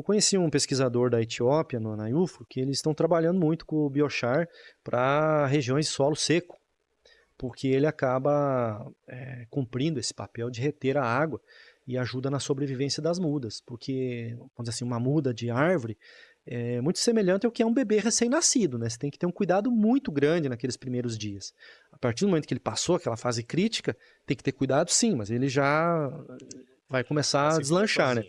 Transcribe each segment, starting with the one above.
conheci um pesquisador da Etiópia, na UFRO, que eles estão trabalhando muito com o biochar para regiões de solo seco, porque ele acaba cumprindo esse papel de reter a água e ajuda na sobrevivência das mudas, porque, vamos dizer assim, uma muda de árvore é muito semelhante ao que é um bebê recém-nascido, né? Você tem que ter um cuidado muito grande naqueles primeiros dias. A partir do momento que ele passou aquela fase crítica, tem que ter cuidado sim, mas ele já vai começar a deslanchar, né?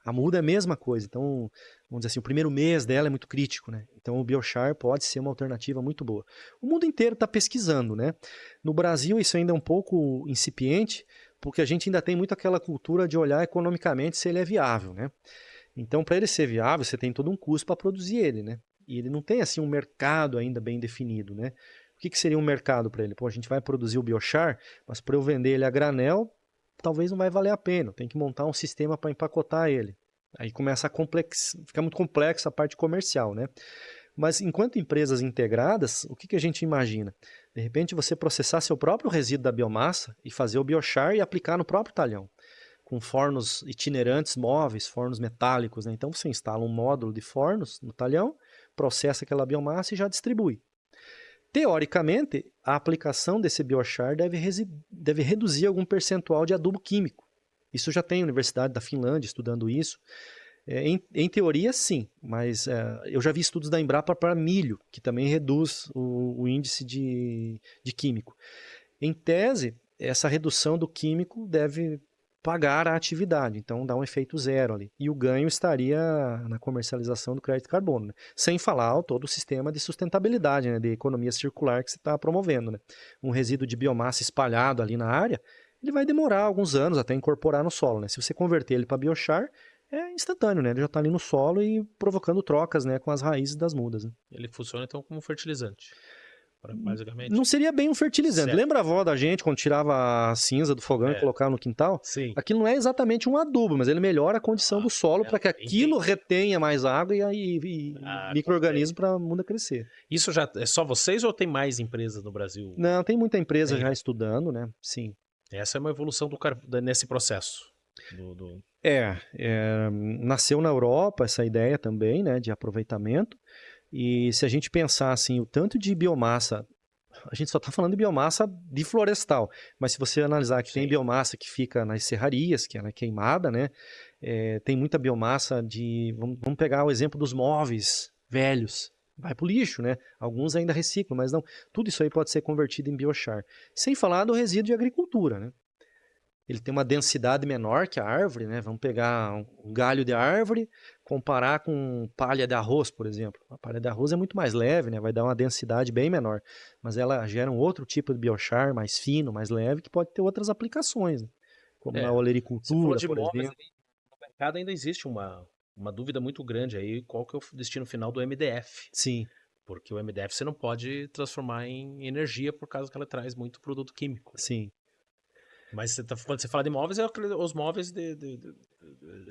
A muda é a mesma coisa, então, vamos dizer assim, o primeiro mês dela é muito crítico, né? Então o biochar pode ser uma alternativa muito boa. O mundo inteiro está pesquisando, né? No Brasil isso ainda é um pouco incipiente, porque a gente ainda tem muito aquela cultura de olhar economicamente se ele é viável, né? Então, para ele ser viável, você tem todo um custo para produzir ele, né? E ele não tem assim um mercado ainda bem definido, né? O que seria um mercado para ele? Pô, a gente vai produzir o biochar, mas para eu vender ele a granel, talvez não vai valer a pena. Tem que montar um sistema para empacotar ele. Aí começa a ficar muito complexa a parte comercial, né? Mas enquanto empresas integradas, o que a gente imagina? De repente você processar seu próprio resíduo da biomassa e fazer o biochar e aplicar no próprio talhão, com fornos itinerantes móveis, fornos metálicos, né? Então você instala um módulo de fornos no talhão, processa aquela biomassa e já distribui. Teoricamente, a aplicação desse biochar deve reduzir algum percentual de adubo químico. Isso já tem a Universidade da Finlândia estudando isso. Em teoria, sim, mas eu já vi estudos da Embrapa para milho, que também reduz o índice de químico. Em tese, essa redução do químico deve pagar a atividade, então dá um efeito zero ali. E o ganho estaria na comercialização do crédito de carbono, né? Sem falar todo o sistema de sustentabilidade, né, de economia circular que você está promovendo, né? Um resíduo de biomassa espalhado ali na área, ele vai demorar alguns anos até incorporar no solo, né? Se você converter ele para biochar, é instantâneo, né? Ele já está ali no solo e provocando trocas, né, com as raízes das mudas, né? Ele funciona então como fertilizante, basicamente. Não seria bem um fertilizante. Certo. Lembra a avó da gente quando tirava a cinza do fogão e colocava no quintal? Sim. Aquilo não é exatamente um adubo, mas ele melhora a condição do solo para que aquilo retenha mais água e micro-organismos para a muda crescer. Isso já é só vocês ou tem mais empresas no Brasil? Não, tem muita empresa já estudando, né? Sim. Essa é uma evolução nesse processo. Nasceu na Europa essa ideia também, né, de aproveitamento. E se a gente pensar assim, o tanto de biomassa, a gente só está falando de biomassa de florestal, mas se você analisar que tem biomassa que fica nas serrarias, que ela é queimada, né? Tem muita biomassa vamos pegar o exemplo dos móveis velhos, vai para o lixo, né? Alguns ainda reciclam, mas não, tudo isso aí pode ser convertido em biochar. Sem falar do resíduo de agricultura, né? Ele tem uma densidade menor que a árvore, né? Vamos pegar um galho de árvore, comparar com palha de arroz, por exemplo. A palha de arroz é muito mais leve, né? Vai dar uma densidade bem menor. Mas ela gera um outro tipo de biochar, mais fino, mais leve, que pode ter outras aplicações, né? Como na olericultura, por exemplo. No mercado ainda existe uma dúvida muito grande aí, qual que é o destino final do MDF. Sim. Porque o MDF você não pode transformar em energia por causa que ela traz muito produto químico. Sim. Mas quando você fala de móveis, os móveis de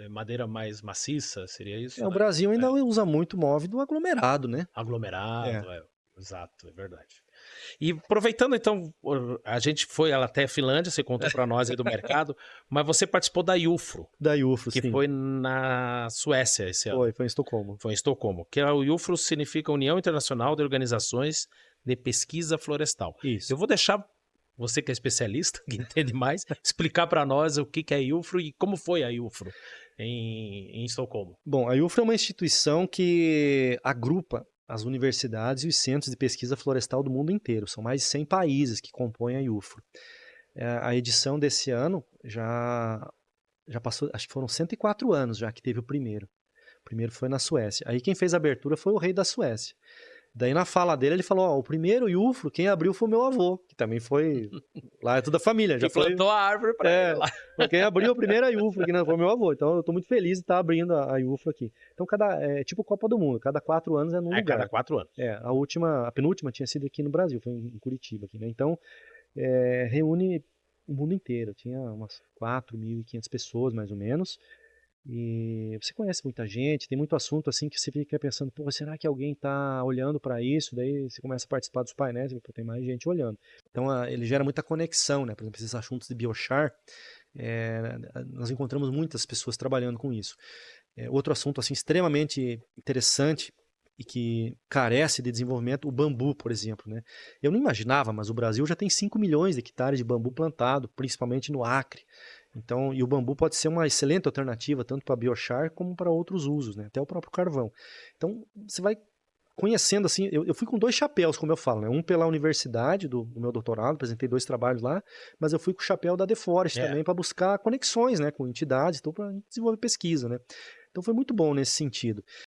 madeira mais maciça, seria isso? O Brasil ainda usa muito móvel do aglomerado, né? Aglomerado, exato, é verdade. E aproveitando então, a gente foi até a Finlândia, você contou para nós aí do mercado, mas você participou da UFRO. Da UFRO, que sim. foi na Suécia esse ano. Foi em Estocolmo. Foi em Estocolmo. Que a UFRO significa União Internacional de Organizações de Pesquisa Florestal. Isso. Eu vou deixar você que é especialista, que entende mais, explicar para nós o que é a UFRO e como foi a UFRO em Estocolmo. Bom, a UFRO é uma instituição que agrupa as universidades e os centros de pesquisa florestal do mundo inteiro. São mais de 100 países que compõem a UFRO. A edição desse ano já passou, acho que foram 104 anos já que teve o primeiro. O primeiro foi na Suécia. Aí quem fez a abertura foi o rei da Suécia. Daí na fala dele ele falou, o primeiro UFRO, quem abriu foi o meu avô, que também foi, lá é toda a família. Já plantou a árvore para ele lá. Quem abriu a primeira UFRO aqui foi o meu avô, então eu estou muito feliz de estar abrindo a UFRO aqui. Então é tipo Copa do Mundo, cada 4 anos é num lugar. Cada 4 anos. A penúltima tinha sido aqui no Brasil, foi em Curitiba, aqui, né? Então reúne o mundo inteiro, tinha umas 4.500 pessoas mais ou menos. E você conhece muita gente, tem muito assunto assim que você fica pensando, pô, será que alguém está olhando para isso? Daí você começa a participar dos painéis e tem mais gente olhando. Então ele gera muita conexão, né? Por exemplo, esses assuntos de biochar, nós encontramos muitas pessoas trabalhando com isso. Outro assunto assim extremamente interessante e que carece de desenvolvimento, o bambu, por exemplo, né? Eu não imaginava, mas o Brasil já tem 5 milhões de hectares de bambu plantado, principalmente no Acre. Então, e o bambu pode ser uma excelente alternativa tanto para biochar como para outros usos, né? Até o próprio carvão. Então, você vai conhecendo assim, eu fui com 2 chapéus, como eu falo, né? Um pela universidade do meu doutorado, apresentei 2 trabalhos lá, mas eu fui com o chapéu da DeForest É. também para buscar conexões, né, com entidades, então para desenvolver pesquisa, né? Então foi muito bom nesse sentido.